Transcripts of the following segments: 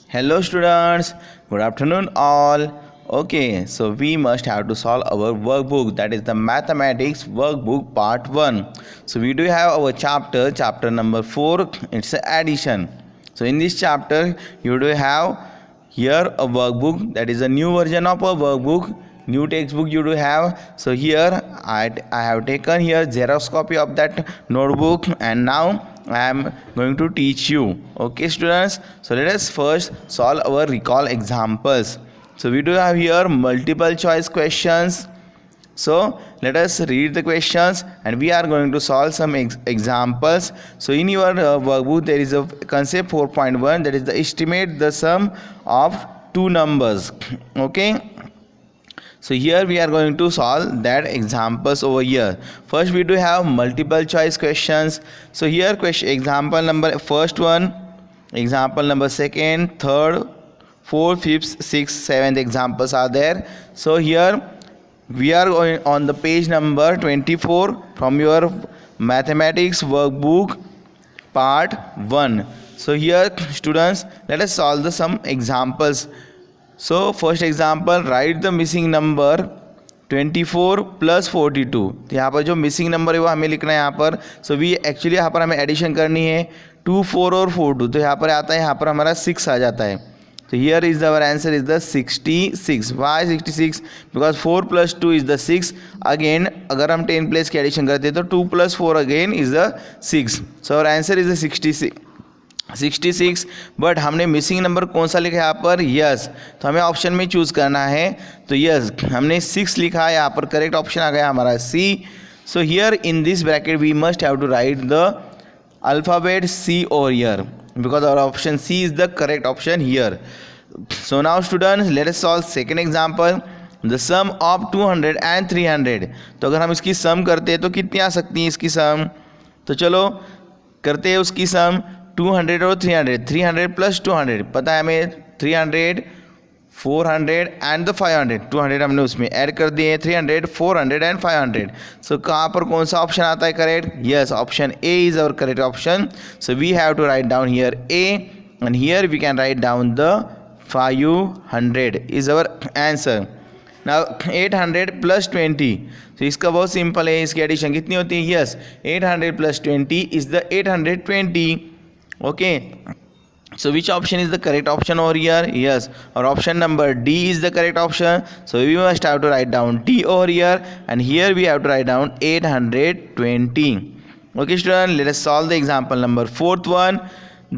Hello students, good afternoon all. Okay, so we must have to solve our workbook, that is the mathematics workbook part 1. So we do have our chapter number 4, it's addition. So in this chapter you do have here a workbook, that is a new version of a workbook, new textbook you do have. So here I have taken here Xerox copy of that notebook, and now I am going to teach you. Okay students, so let us first solve our recall examples. So we do have here multiple choice questions. So let us read the questions and we are going to solve some examples. So in your workbook there is a concept 4.1, that is the estimate the sum of two numbers. Okay, so here we are going to solve that examples over here. First we do have multiple choice questions. So here question example number first one, example number second, third, fourth, fifth, sixth, seventh examples are there. So here we are going on the page number 24 from your mathematics workbook part 1. So here students, let us solve some examples. So first example, write the missing number 24 plus 42. तो यहाँ पर जो missing number है वो हमें लिखना है यहाँ पर. सो वी एक्चुअली यहाँ पर हमें एडिशन करनी है 2, 4 और 4, 2. तो यहाँ पर आता है, यहाँ पर हमारा 6 आ जाता है. तो here is our answer is the 66. Why 66? Because 4 + 2 is the 6. Again अगर हम 10 प्लेस की एडिशन करते हैं तो 2 + 4 again is the 6. So our answer is the 66. But हमने मिसिंग नंबर कौन सा लिखा है यहाँ पर? यस. तो हमें ऑप्शन में चूज़ करना है. तो यस हमने 6 लिखा है यहाँ पर. करेक्ट ऑप्शन आ गया हमारा C. So here in this bracket we must have to write the alphabet C over here, because our option C is the correct option here. So now students let us solve second example, the sum of 200 and 300. तो अगर हम इसकी सम करते हैं तो कितनी आ सकती है इसकी सम? तो चलो करते हैं उसकी सम. 200 और 300, 300 + 200 पता है हमें 300, 400 एंड द 500. 200 हमने उसमें ऐड कर दिए, 300, 400 एंड 500. सो कहाँ पर कौन सा ऑप्शन आता है correct? Yes, option A is our correct option. So we have to write down here A and here we can write down the 500 is our answer. Now 800 + 20. तो इसका बहुत सिंपल है, इसकी एडिशन कितनी होती है? Yes, 800 + 20 is the 820. Okay, so which option is the correct option over here? Yes, our option number D is the correct option. So we must have to write down D over here, and here we have to write down 820. Okay student, let us solve the example number 4th one.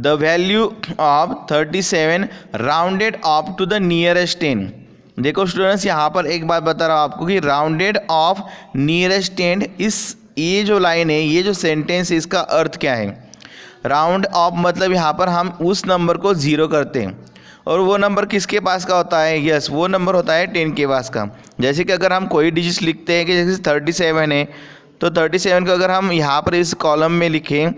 The value of 37 rounded up to the nearest 10. देखो students यहाँ पर एक बात बता रहा हूँ आपको कि राउंडेड ऑफ नियरेस्ट 10, इस ये जो लाइन है, ये जो सेंटेंस है, इसका अर्थ क्या है? राउंड ऑफ मतलब यहाँ पर हम उस नंबर को 0 करते हैं, और वो नंबर किसके पास का होता है? यस, वो नंबर होता है 10 के पास का. जैसे कि अगर हम कोई डिजिट लिखते हैं कि जैसे 37 है, तो 37 को अगर हम यहाँ पर इस कॉलम में लिखें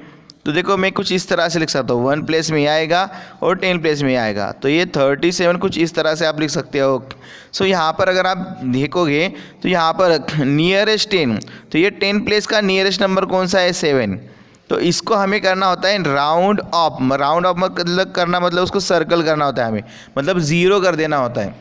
तो देखो मैं कुछ इस तरह से लिख सकता हूँ. 1 प्लेस में आएगा और 10 प्लेस में आएगा. तो ये 37 कुछ इस तरह से आप लिख सकते हो. सो यहाँ पर अगर आप देखोगे तो यहाँ पर नियरेस्ट 10, तो ये 10 प्लेस का नियरेस्ट नंबर कौन सा है? 7. तो इसको हमें करना होता है राउंड ऑफ. राउंड ऑफ मतलब करना मतलब उसको सर्कल करना होता है हमें, मतलब 0 कर देना होता है.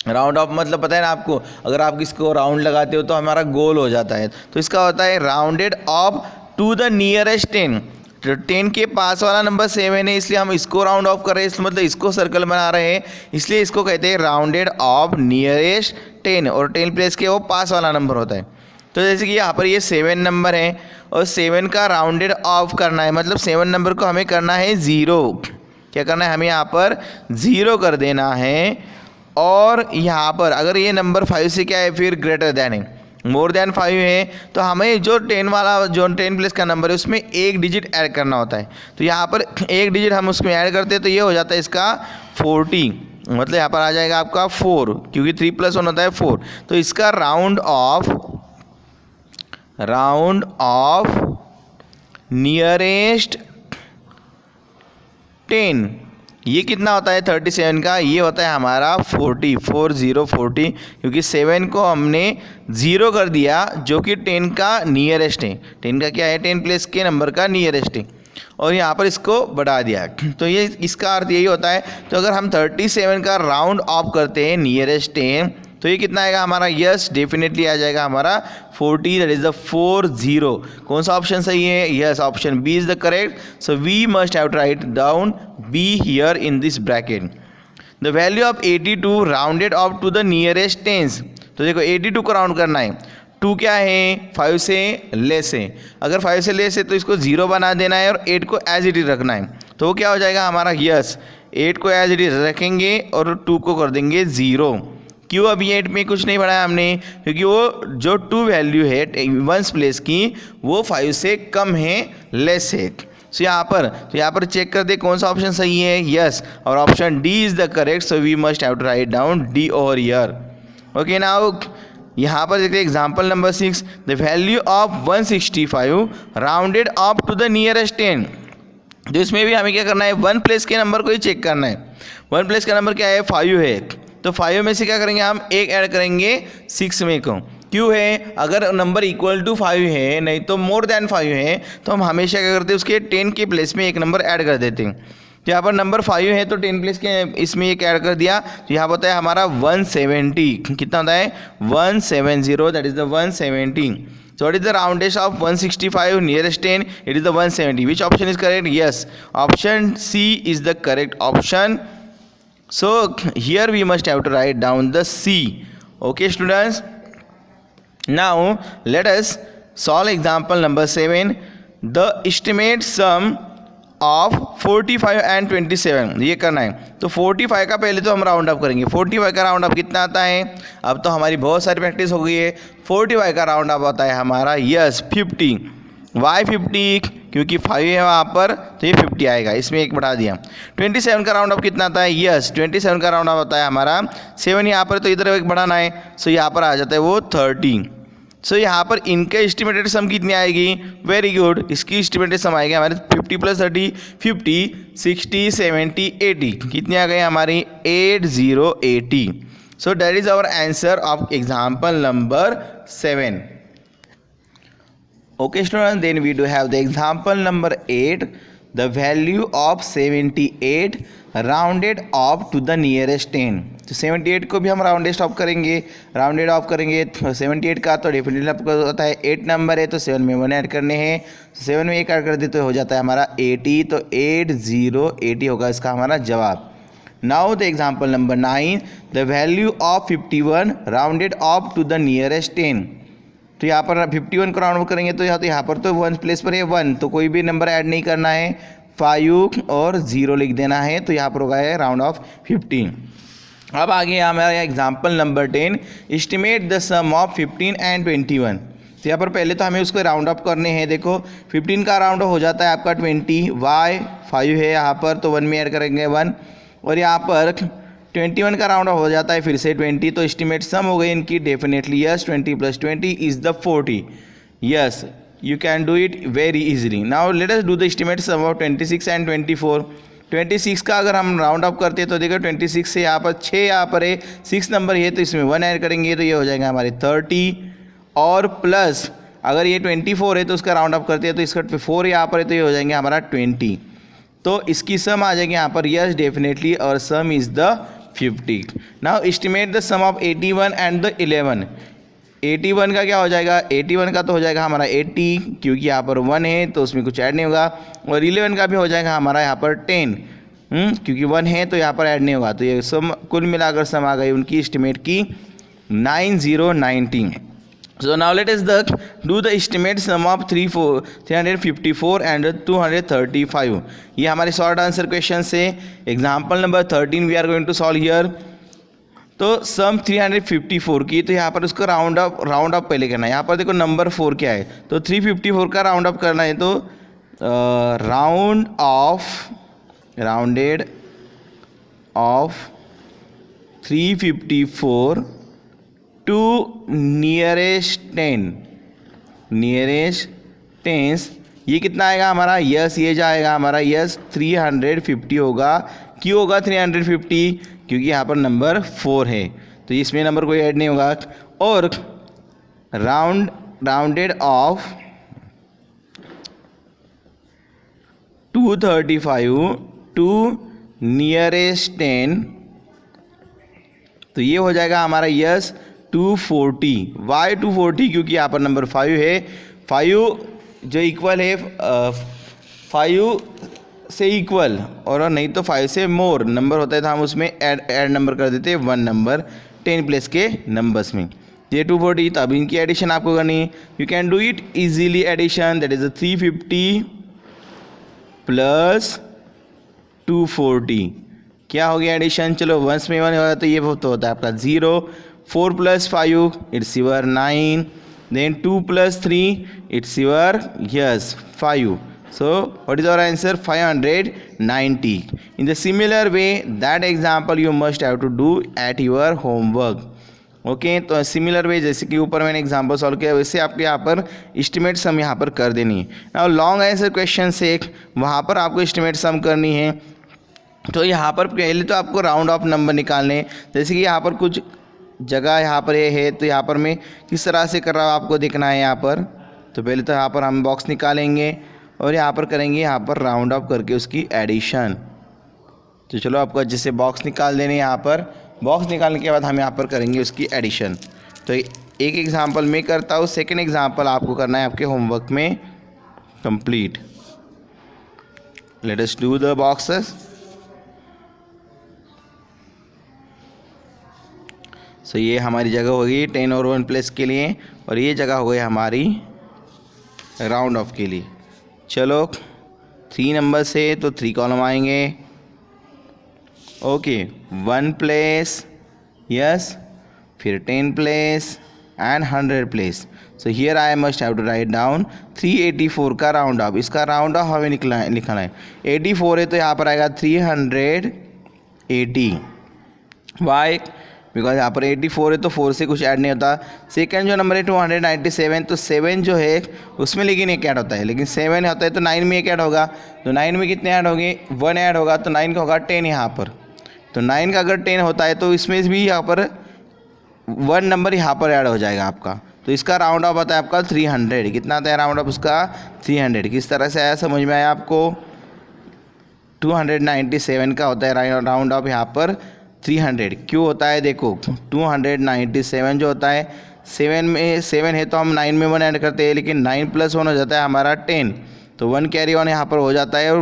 राउंड ऑफ मतलब पता है ना आपको, अगर आप इसको राउंड लगाते हो तो हमारा गोल हो जाता है. तो इसका होता है rounded off to the nearest 10. तो 10 के पास वाला नंबर 7 है, इसलिए हम इसको राउंड ऑफ कर रहे हैं, मतलब इसको सर्कल बना रहे हैं, इसलिए इसको कहते हैं राउंडेड ऑफ नियरेस्ट 10. और 10 प्लेस के वो पास वाला नंबर होता है. तो जैसे कि यहाँ पर ये 7 नंबर है और 7 का राउंडेड ऑफ करना है, मतलब 7 नंबर को हमें करना है 0. क्या करना है? हमें यहाँ पर 0 कर देना है. और यहाँ पर अगर ये नंबर 5 से क्या है, फिर ग्रेटर देन है, मोर देन 5 है, तो हमें जो 10 वाला जो 10 प्लेस का नंबर है उसमें एक डिजिट ऐड करना होता है. तो यहाँ पर एक डिजिट हम उसमें ऐड करते हैं तो ये हो जाता है इसका 40. मतलब यहाँ पर आ जाएगा आपका 4, क्योंकि 3 + 1 होता है 4. तो इसका राउंड ऑफ नियरेस्ट 10 ये कितना होता है? 37 का ये होता है हमारा 40, 40, क्योंकि 7 को हमने 0 कर दिया जो कि 10 का नियरेस्ट है. 10 का क्या है? 10 प्लेस के नंबर का नियरेस्ट है. और यहाँ पर इसको बढ़ा दिया। तो ये इसका अर्थ यही होता है। तो अगर हम 37 का राउंड ऑफ करते हैं नियरेस्ट 10, तो ये कितना आएगा हमारा? यस, डेफिनेटली आ जाएगा हमारा 40, दैट इज द 40। कौन सा ऑप्शन सही है? Yes, option B is the correct. So we must have to write down B here in this bracket. The value of 82 rounded off to the nearest tens. तो देखो 82 को round करना है, 2 क्या है? 5 से लेस है। अगर 5 से लेस है तो इसको 0 बना देना है और 8 को एज इट इज रखना है। तो वो क्या हो जाएगा हमारा? यस, 8 को एज इट इज रखेंगे और 2 को कर देंगे 0। क्यों? अभी 8 में कुछ नहीं बढ़ाया हमने, क्योंकि वो जो 2 वैल्यू है वंस प्लेस की वो 5 से कम है, लेस है। सो यहाँ पर चेक कर दे कौन सा ऑप्शन सही है। यस, और option D is the correct. So we must have to write down D over here. Okay, now यहाँ पर देखते हैं example number 6। The value of 165 rounded off to the nearest 10। तो इसमें भी हमें क्या करना है? 1 प्लेस के नंबर को ही चेक करना है। 1 प्लेस का नंबर क्या है? 5 है। तो 5 में से क्या करेंगे हम? 1 ऐड करेंगे 6 में को। क्यों है? अगर नंबर इक्वल टू 5 है, नहीं तो मोर देन 5 है, तो हम हमेशा क्या करते हैं? उसके 10 के प्लेस में एक नंबर ऐड कर देते हैं। तो यहाँ पर नंबर 5 है तो 10 प्लेस के इसमें एक ऐड कर दिया, तो यहाँ होता है हमारा 170। कितना होता है? 170, that is the 170। So what is the roundest of 165 nearest 10? It is the 170. Which option is correct? Yes, option C is the correct option. So here we must have to write down the C. Okay students, now let us solve example number 7. The estimate sum of 45 and 27 ये करना है। तो 45 का पहले तो हम round up करेंगे। 45 का राउंड अप कितना आता है? अब तो हमारी बहुत सारी प्रैक्टिस हो गई है। 45 का राउंड अप आता है हमारा यस 50। वाई 50? क्योंकि 5 है वहाँ पर, तो ये 50 आएगा, इसमें एक बढ़ा दिया। 27 का राउंड अप कितना आता है? यस 27 का राउंड अप आता है हमारा 7 यहाँ पर, तो इधर एक बढ़ाना है, सो यहाँ पर आ जाता है वो 30। सो यहाँ पर इनके एस्टिमेटेड सम कितनी आएगी? वेरी गुड, इसकी एस्टिमेटेड सम आएगी हमारे 50 + 30 50, 60, 70, 80। कितनी आ गई हमारी? 80। So that is our answer of example number 7। Okay students, then we do have the example number 8. The value of 78 rounded off to the nearest 10. तो 78 को भी हम राउंडेड ऑफ करेंगे, राउंडेड ऑफ करेंगे। 78 का तो डेफिनेटली आपको होता है 8 नंबर है, तो 7 में 1 ऐड करने हैं, 7 में 1 ऐड कर दे तो हो जाता है हमारा 80। तो 80 होगा इसका हमारा जवाब। Now the example number 9। The value of 51 rounded off to the nearest 10। तो यहाँ पर 51 को राउंड ऑफ करेंगे तो यहाँ पर तो 1 प्लेस पर है 1, तो कोई भी नंबर ऐड नहीं करना है, 5 और 0 लिख देना है। तो यहाँ पर होगा है राउंड ऑफ 15। अब आगे हमारा example number 10। Estimate the sum of 15 and 21। तो यहाँ पर पहले तो हमें उसको राउंड अप करने हैं। देखो 15 का राउंड हो जाता है आपका 20, वाई 5 है यहाँ पर, तो 1 में ऐड करेंगे 1, और यहाँ पर 21 का राउंड हो जाता है फिर से 20। तो एस्टिमेट सम हो गई इनकी definitely yes 20 + 20 is the 40। Yes, you can do it very easily. Now let us do the estimate sum of 26 and 24। 26 का अगर हम राउंड अप करते हैं तो देखो 26 से यहाँ पर 6 यहाँ पर है, 6 नंबर है, तो इसमें 1 ऐड करेंगे तो ये हो जाएगा हमारे 30, और प्लस अगर ये 24 है तो उसका राउंड अप करते हैं तो इसका 4 यहाँ पर है, तो ये हो जाएंगे हमारा 20। तो इसकी सम आ जाएगी यहाँ पर यस डेफिनेटली, और sum is the 50। Now estimate the sum of 81 and the 11। 81 का क्या हो जाएगा? 81 का तो हो जाएगा हमारा 80, क्योंकि यहाँ पर 1 है तो उसमें कुछ ऐड नहीं होगा, और 11 का भी हो जाएगा हमारा यहाँ पर 10, क्योंकि 1 है तो यहाँ पर ऐड नहीं होगा। तो ये सम कुल मिलाकर सम आ गई उनकी एस्टिमेट की 9090। So now let us do the estimate sum of 354 and 235. ये हमारे शॉर्ट आंसर क्वेश्चन से example number 13 we are going to solve here. तो सम 354 की, तो यहाँ पर उसको राउंड अप पहले करना है। यहाँ पर देखो नंबर 4 क्या है, तो 354 का राउंड अप करना है, तो राउंडेड ऑफ 354 टू नियरेस्ट 10, ये कितना आएगा हमारा? यस, ये जाएगा हमारा यस 350 होगा। क्यों होगा 350? क्योंकि यहाँ पर नंबर 4 है, तो इसमें नंबर कोई ऐड नहीं होगा। और राउंडेड ऑफ 235 टू नियरेस्ट 10, तो ये हो जाएगा हमारा यस 240। वाई 240? क्योंकि यहाँ पर नंबर 5 है, 5 जो इक्वल है 5 से इक्वल और नहीं तो 5 से मोर नंबर होता है तो हम उसमें ऐड नंबर कर देते हैं 1 नंबर 10 प्लेस के नंबर्स में। ये 240, तो अब इनकी एडिशन आपको करनी है। You can do it easily addition, that is 350 plus 240। क्या हो गया एडिशन? चलो वंस में 1 होगा तो ये तो होता है आपका 0। 4 plus 5 it's your 9, then 2 plus 3 it's your yes 5. So what is our answer? 590. In the similar way, that example you must have to do at your homework. Okay तो सिमिलर वे जैसे कि ऊपर मैंने एग्जांपल सॉल्व किया वैसे आपके यहाँ पर एस्टिमेट सम यहाँ पर कर देनी है। नाउ लॉन्ग आंसर क्वेश्चन से वहाँ पर आपको एस्टिमेट सम करनी है। तो यहाँ पर पहले तो आपको राउंड ऑफ नंबर निकालने हैं। जैसे कि यहाँ पर कुछ जगह यहाँ पर ये है तो यहाँ पर मैं किस तरह से कर रहा हूँ आपको देखना है यहाँ पर। तो पहले तो यहाँ पर हम बॉक्स निकालेंगे और यहाँ पर करेंगे यहाँ पर राउंड ऑफ करके उसकी एडिशन। तो चलो आपको जैसे बॉक्स निकाल देने, यहाँ पर बॉक्स निकालने के बाद हम यहाँ पर करेंगे उसकी एडिशन। तो एक एग्जांपल मैं करता हूँ, सेकंड एग्जांपल आपको करना है आपके होमवर्क में complete. Let us do the boxes. So ये हमारी जगह होगी 10 और 1 प्लेस के लिए और ये जगह हो गई हमारी राउंड ऑफ के लिए। चलो 3 नंबर से तो 3 कॉलम आएंगे। ओके 1 प्लेस यस, फिर 10 place and 100 place. So here I must have to write down 384 का राउंड ऑफ। इसका राउंड ऑफ हमें लिखना है 84 है तो यहाँ पर आएगा 380। वाई? बिकॉज यहाँ पर 84 है तो 4 से कुछ ऐड नहीं होता। सेकंड जो नंबर है 297, तो 7 जो है उसमें लेकिन एक ऐड होता है, लेकिन 7 होता है तो 9 में एक ऐड होगा। तो 9 में कितने ऐड होंगे? 1 ऐड होगा तो 9 का होगा 10 यहाँ पर। तो 9 का अगर 10 होता है तो इसमें भी यहाँ पर 1 नंबर यहाँ पर ऐड हो जाएगा आपका। तो इसका राउंड ऑफ आता है आपका 300। कितना आता है राउंड ऑफ उसका? 300। किस तरह से आया समझ में आया आपको? 297 का होता है राउंड ऑफ यहाँ पर 300। क्यों होता है देखो, 297 जो होता है 7 में 7 है तो हम 9 में 1 ऐड करते हैं, लेकिन 9 प्लस 1 हो जाता है हमारा 10, तो 1 कैरी ऑन यहाँ पर हो जाता है और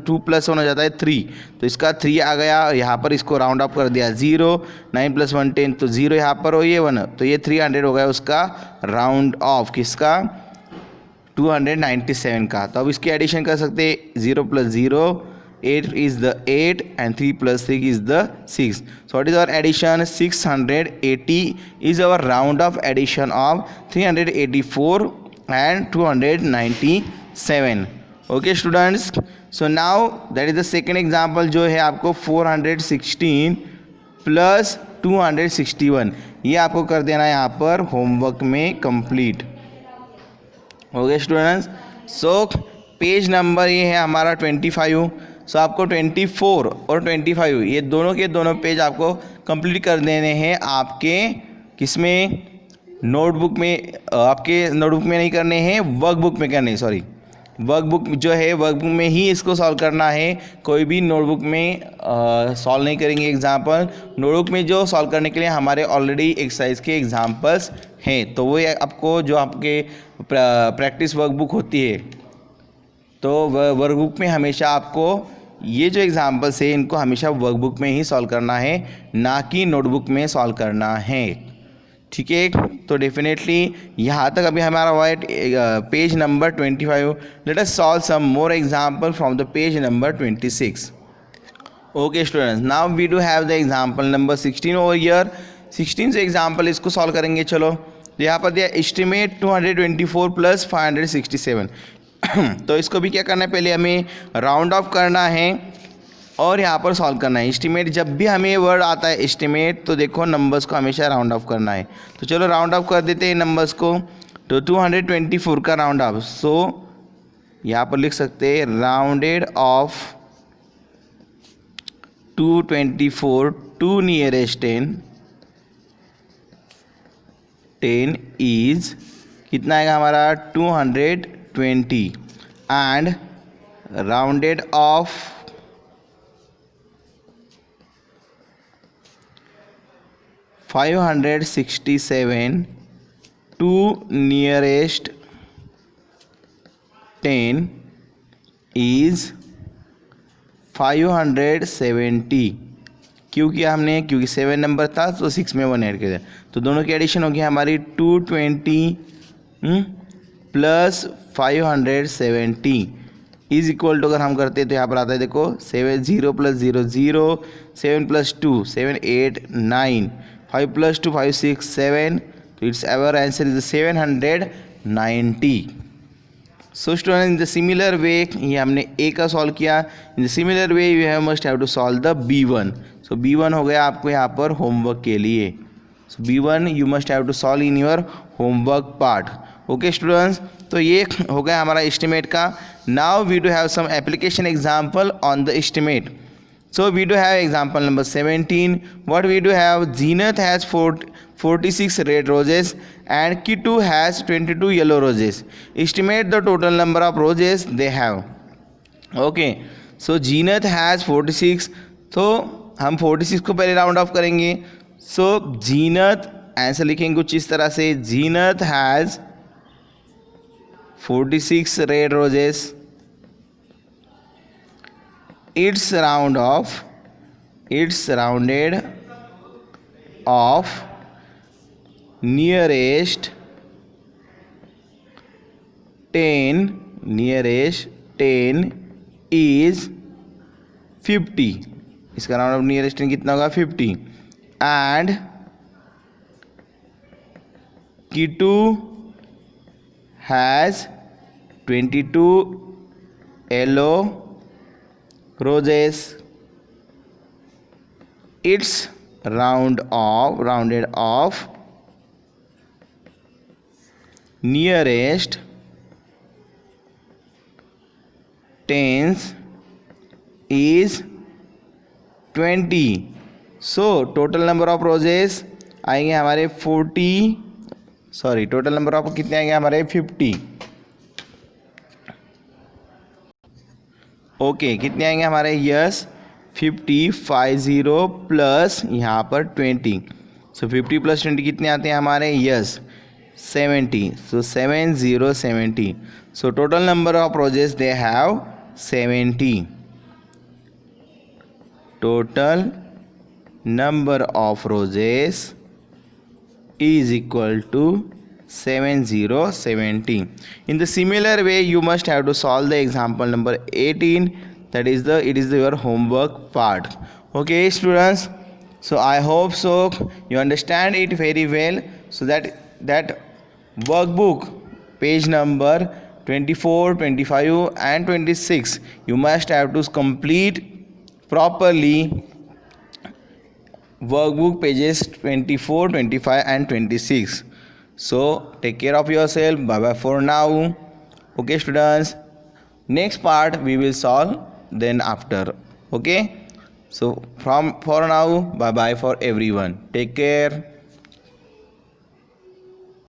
2 प्लस 1 हो जाता है 3। तो इसका 3 आ गया यहाँ पर, इसको राउंड ऑफ कर दिया 0। 9 प्लस 1 10, तो 0 यहाँ पर हो, ये 1, तो ये 300 हो गया उसका राउंड ऑफ। किसका? 297 का। तो अब इसकी एडिशन कर सकते हैं, 0 plus 0 8 is the 8 and 3 plus 3 is the 6. So what is our addition? 680 is our round of addition of 384 and 297. Okay students, so now that is the second example जो है आपको 416 plus 261 ये आपको कर देना है यहाँ पर होमवर्क में complete. Okay students, so page number ये है हमारा 25। सो आपको 24 और 25 ये दोनों के दोनों पेज आपको कंप्लीट कर देने हैं आपके किसमें? नोटबुक में। आपके नोटबुक में नहीं करने हैं, वर्कबुक में करने हैं। सॉरी, वर्कबुक जो है वर्कबुक में ही इसको सॉल्व करना है। कोई भी नोटबुक में सॉल्व नहीं करेंगे एग्जाम्पल। नोटबुक में जो सॉल्व करने के लिए हमारे ऑलरेडी एक्सरसाइज के एग्जाम्पल्स हैं, तो वो आपको जो आपके प्रैक्टिस वर्कबुक होती है, तो वर्कबुक में हमेशा आपको ये जो एग्जाम्पल्स है इनको हमेशा वर्कबुक में ही सॉल्व करना है, ना कि नोटबुक में सॉल्व करना है। ठीक है, तो डेफिनेटली यहाँ तक अभी हमारा हुआ है page number 25। Let us solve some more example from the page number 26। Okay students, now we do have the example number 16 over here. 16 से एग्जाम्पल इसको सॉल्व करेंगे। चलो यहाँ पर दिया एस्टिमेट 224 प्लस 567। तो इसको भी क्या करना है, पहले हमें राउंड ऑफ करना है और यहाँ पर सॉल्व करना है। एस्टिमेट जब भी हमें वर्ड आता है एस्टिमेट, तो देखो नंबर्स को हमेशा राउंड ऑफ करना है। तो चलो राउंड ऑफ कर देते हैं नंबर्स को। तो 224 का राउंड ऑफ, सो यहाँ पर लिख सकते हैं rounded off 224 to nearest 10 is कितना आएगा हमारा 220 and rounded off 567 to nearest 10 is 570। क्यों किया हमने? क्योंकि 7 नंबर था तो 6 में 1 ऐड कर दिया, तो दोनों की एडिशन होगी हमारी 220 प्लस 570 इज इक्वल टू, अगर हम करते तो यहाँ पर आता है देखो 7 0 प्लस 0 0, 7 प्लस 2 7 8 9, 5 प्लस 2 5 6 7, तो it's our answer is 790। So student in the similar way, ये हमने ए का सॉल्व किया। In the similar way you have must have to solve the B1। So B1 हो गया आपको यहाँ पर होमवर्क के लिए। So B1 you must have to solve in your homework part. Okay students, तो ये हो गया हमारा एस्टिमेट का। Now we do have some application example on the estimate. So we do have example number 17. What we do have, Zenith has 46 red roses and Kitu has 22 yellow roses. Estimate the total number of roses they have. Okay, so Zenith has 46, तो हम 46 को पहले round of करेंगे। So Zenith answer लिखेंगे कुछ इस तरह से, Zenith has 46 red roses. It's rounded off nearest 10 is 50। इसका राउंड ऑफ नियरेस्ट 10 कितना होगा? 50। And Kitu has 22 yellow roses. It's rounded off nearest tens is 20। So total number of roses आएंगे हमारे 40, सॉरी टोटल नंबर ऑफ कितने आएंगे हमारे 50। Okay कितने आएंगे हमारे? यस 50 प्लस यहाँ पर 20। सो 50 प्लस 20 कितने आते हैं हमारे? Yes 70। So 70। So total number of roses they have 70। Total number of roses is equal to 70. In the similar way you must have to solve the example number 18, that is your homework part. Okay students, so I hope so you understand it very well. So that workbook page number 24, 25 and 26 you must have to complete properly. Workbook pages 24, 25 and 26. So take care of yourself. Bye bye for now. Okay students, next part we will solve then after. Okay, so for now bye bye for everyone. Take care.